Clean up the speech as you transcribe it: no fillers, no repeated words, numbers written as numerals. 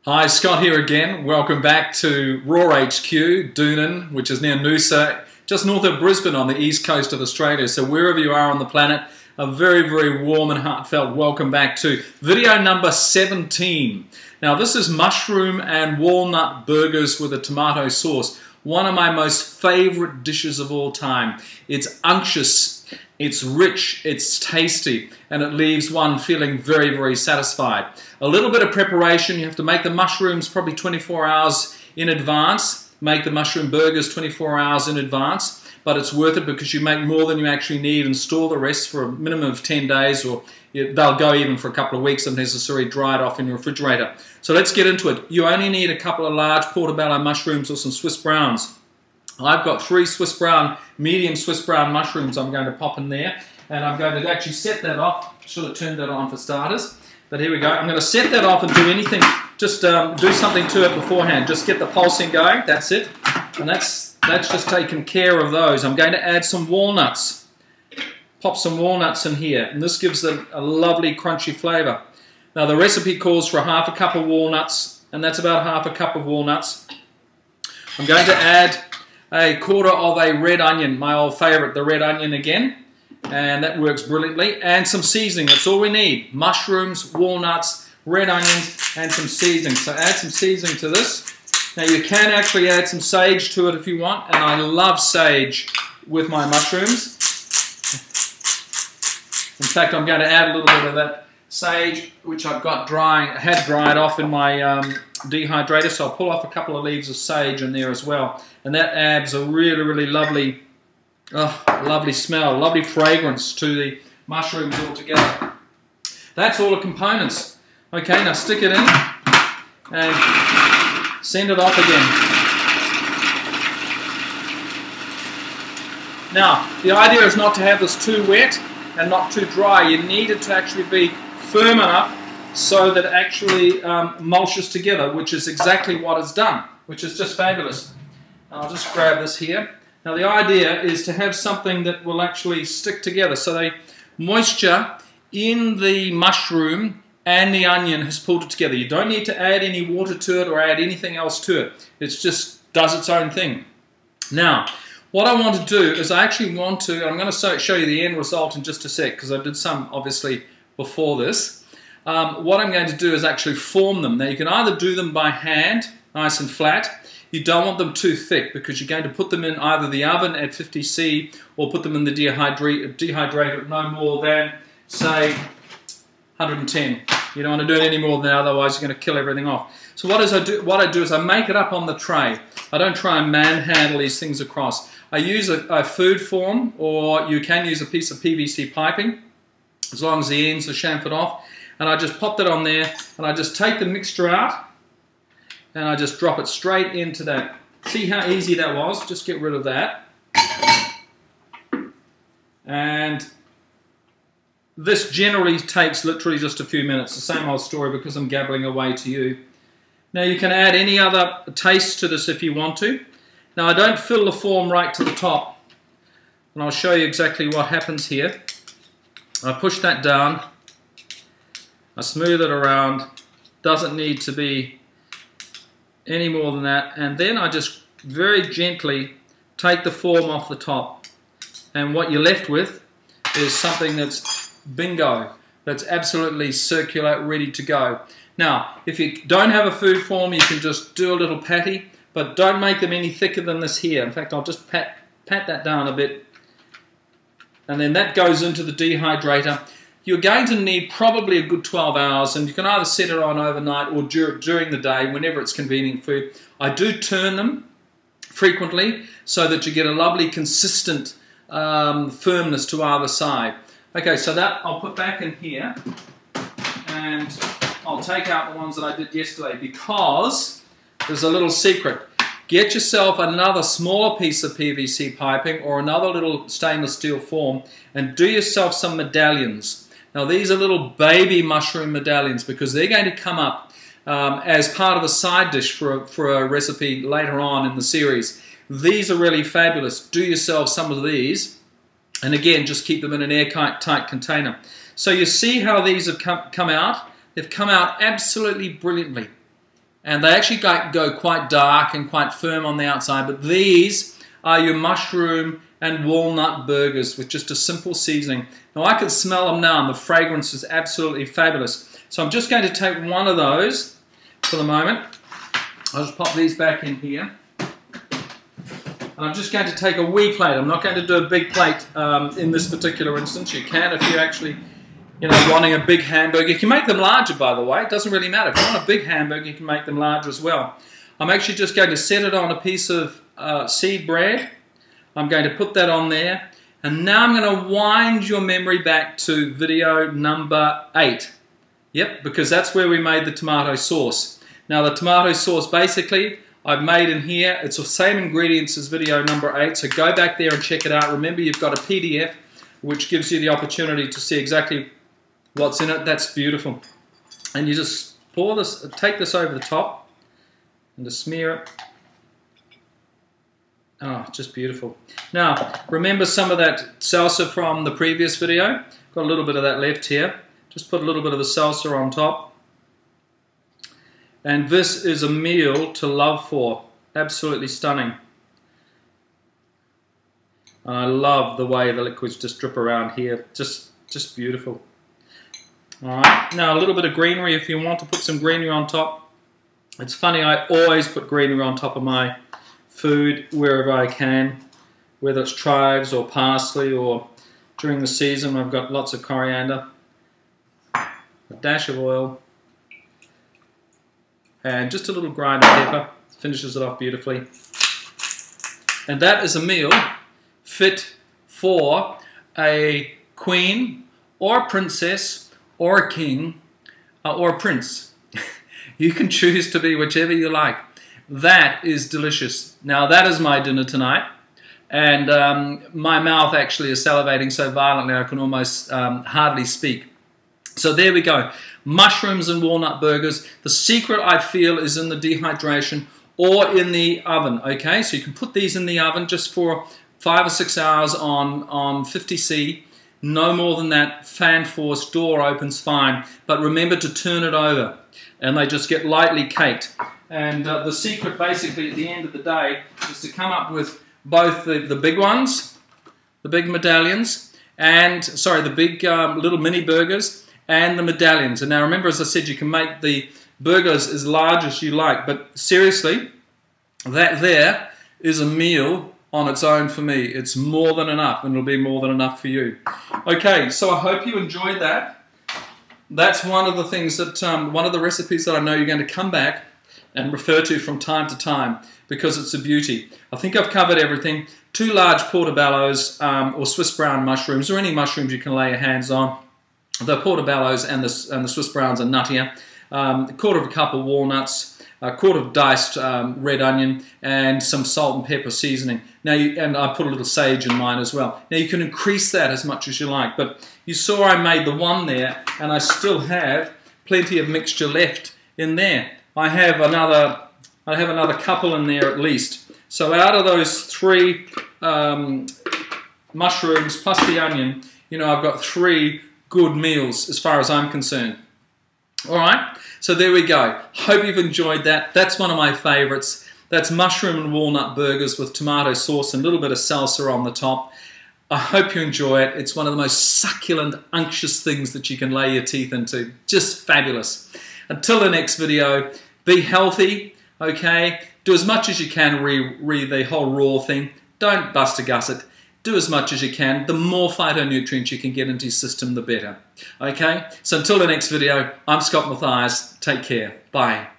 Hi, Scott here again. Welcome back to Raw HQ, Doonan, which is near Noosa, just north of Brisbane on the east coast of Australia. So wherever you are on the planet, a very, very warm and heartfelt welcome back to video number 17. Now this is mushroom and walnut burgers with a tomato sauce. One of my most favorite dishes of all time. It's unctuous, it's rich, it's tasty, and it leaves one feeling very, very satisfied. A little bit of preparation. You have to make the mushrooms probably 24 hours in advance. Make the mushroom burgers 24 hours in advance, but it's worth it because you make more than you actually need and store the rest for a minimum of 10 days, or they'll go even for a couple of weeks if necessary, dried off in your refrigerator. So let's get into it. You only need a couple of large portobello mushrooms or some Swiss browns. I've got 3 Swiss brown, medium Swiss brown mushrooms I'm going to pop in there, and I'm going to actually set that off. Should have turned that on for starters, but here we go. I'm going to set that off and do anything, just do something to it beforehand. Just get the pulsing going, that's it, and that's just taken care of those. I'm going to add some walnuts. Pop some walnuts in here, and this gives them a lovely crunchy flavour. Now the recipe calls for half a cup of walnuts, and that's about half a cup of walnuts. I'm going to add a quarter of a red onion, my old favourite, the red onion again, and that works brilliantly, and some seasoning. That's all we need. Mushrooms, walnuts, red onions, and some seasoning. So add some seasoning to this. Now you can actually add some sage to it if you want, and I love sage with my mushrooms. In fact, I'm going to add a little bit of that sage, which I've got drying, had dried off in my dehydrator, so I'll pull off a couple of leaves of sage in there as well. And that adds a really, really lovely, lovely smell, lovely fragrance to the mushrooms altogether. That's all the components. Okay, now stick it in and send it off again. Now, the idea is not to have this too wet and not too dry. You need it to actually be firm enough so that it actually mulches together, which is exactly what it's done, which is just fabulous. I'll just grab this here. Now the idea is to have something that will actually stick together. So the moisture in the mushroom and the onion has pulled it together. You don't need to add any water to it or add anything else to it. It just does its own thing. Now, what I want to do is I actually want to, I'm going to show you the end result in just a sec because I did some obviously before this. What I'm going to do is actually form them. Now you can either do them by hand, nice and flat. You don't want them too thick because you're going to put them in either the oven at 50°C or put them in the dehydrator at no more than, say, 110. You don't want to do it any more than that, otherwise you're going to kill everything off. So what I do is I make it up on the tray. I don't try and manhandle these things across. I use a food form, or you can use a piece of PVC piping, as long as the ends are chamfered off. And I just pop that on there, and I just take the mixture out, and I just drop it straight into that. See how easy that was? Just get rid of that. And this generally takes literally just a few minutes. The same old story because I'm gabbling away to you. Now you can add any other taste to this if you want to. Now I don't fill the form right to the top, and I'll show you exactly what happens here. I push that down, I smooth it around, doesn't need to be any more than that, and then I just very gently take the form off the top, and what you're left with is something that's bingo, that's absolutely circular, ready to go. Now, if you don't have a food form, you can just do a little patty, but don't make them any thicker than this here. In fact, I'll just pat that down a bit, and then that goes into the dehydrator. You're going to need probably a good 12 hours, and you can either set it on overnight or during the day, whenever it's convenient for you. I do turn them frequently so that you get a lovely consistent firmness to either side. Okay, so that I'll put back in here, and I'll take out the ones that I did yesterday because there's a little secret. Get yourself another smaller piece of PVC piping or another little stainless steel form and do yourself some medallions. Now these are little baby mushroom medallions because they're going to come up as part of a side dish for a recipe later on in the series. These are really fabulous. Do yourself some of these, and again just keep them in an airtight container. So you see how these have come out? They've come out absolutely brilliantly. and they actually go quite dark and quite firm on the outside, but these are your mushroom and walnut burgers with just a simple seasoning. Now I can smell them now and the fragrance is absolutely fabulous. So I'm just going to take one of those for the moment. I'll just pop these back in here. And I'm just going to take a wee plate. I'm not going to do a big plate in this particular instance. You can if you're actually wanting a big hamburger. You can make them larger, by the way. It doesn't really matter. If you want a big hamburger, you can make them larger as well. I'm actually just going to set it on a piece of seed bread. I'm going to put that on there. And now I'm going to wind your memory back to video number 8. Yep, because that's where we made the tomato sauce. Now the tomato sauce basically I've made in here. It's the same ingredients as video number 8. So go back there and check it out. Remember, you've got a PDF which gives you the opportunity to see exactly what's in it. That's beautiful. And you just pour this, take this over the top and just smear it. Oh, just beautiful. Now, remember some of that salsa from the previous video? Got a little bit of that left here. Just put a little bit of the salsa on top. And this is a meal to love for. Absolutely stunning. And I love the way the liquids just drip around here. Just beautiful. Alright, now a little bit of greenery if you want to put some greenery on top. It's funny, I always put greenery on top of my food wherever I can, whether it's chives or parsley, or during the season I've got lots of coriander, a dash of oil, and just a little grind of pepper. Finishes it off beautifully. And that is a meal fit for a queen or a princess or a king or a prince. You can choose to be whichever you like. That is delicious. Now that is my dinner tonight, and my mouth actually is salivating so violently I can almost hardly speak. So there we go. Mushrooms and walnut burgers. The secret, I feel, is in the dehydration or in the oven. Okay, so you can put these in the oven just for 5 or 6 hours on 50°. No more than that. Fan force, door opens fine. But remember to turn it over, and they just get lightly caked. And the secret, basically, at the end of the day, is to come up with both the big ones, the big medallions, and, sorry, the big little mini burgers, and the medallions. And now remember, as I said, you can make the burgers as large as you like. But seriously, that there is a meal on its own for me. It's more than enough, and it'll be more than enough for you. Okay, so I hope you enjoyed that. That's one of the things that, one of the recipes that I know you're going to come back and refer to from time to time, because it's a beauty. I think I've covered everything. 2 large portobellos or Swiss brown mushrooms, or any mushrooms you can lay your hands on. The portobellos and the Swiss browns are nuttier. A quarter of a cup of walnuts, a quarter of diced red onion, and some salt and pepper seasoning. Now, and I put a little sage in mine as well. Now you can increase that as much as you like, but you saw I made the one there, and I still have plenty of mixture left in there. I have another couple in there at least. So out of those 3 mushrooms plus the onion, I've got 3 good meals as far as I'm concerned. All right, so there we go. Hope you've enjoyed that. That's one of my favorites. That's mushroom and walnut burgers with tomato sauce and a little bit of salsa on the top. I hope you enjoy it. It's one of the most succulent, unctuous things that you can lay your teeth into. Just fabulous. Until the next video, be healthy, okay? Do as much as you can re the whole raw thing. Don't bust a gusset. Do as much as you can. The more phytonutrients you can get into your system, the better. Okay? So until the next video, I'm Scott Mathias. Take care. Bye.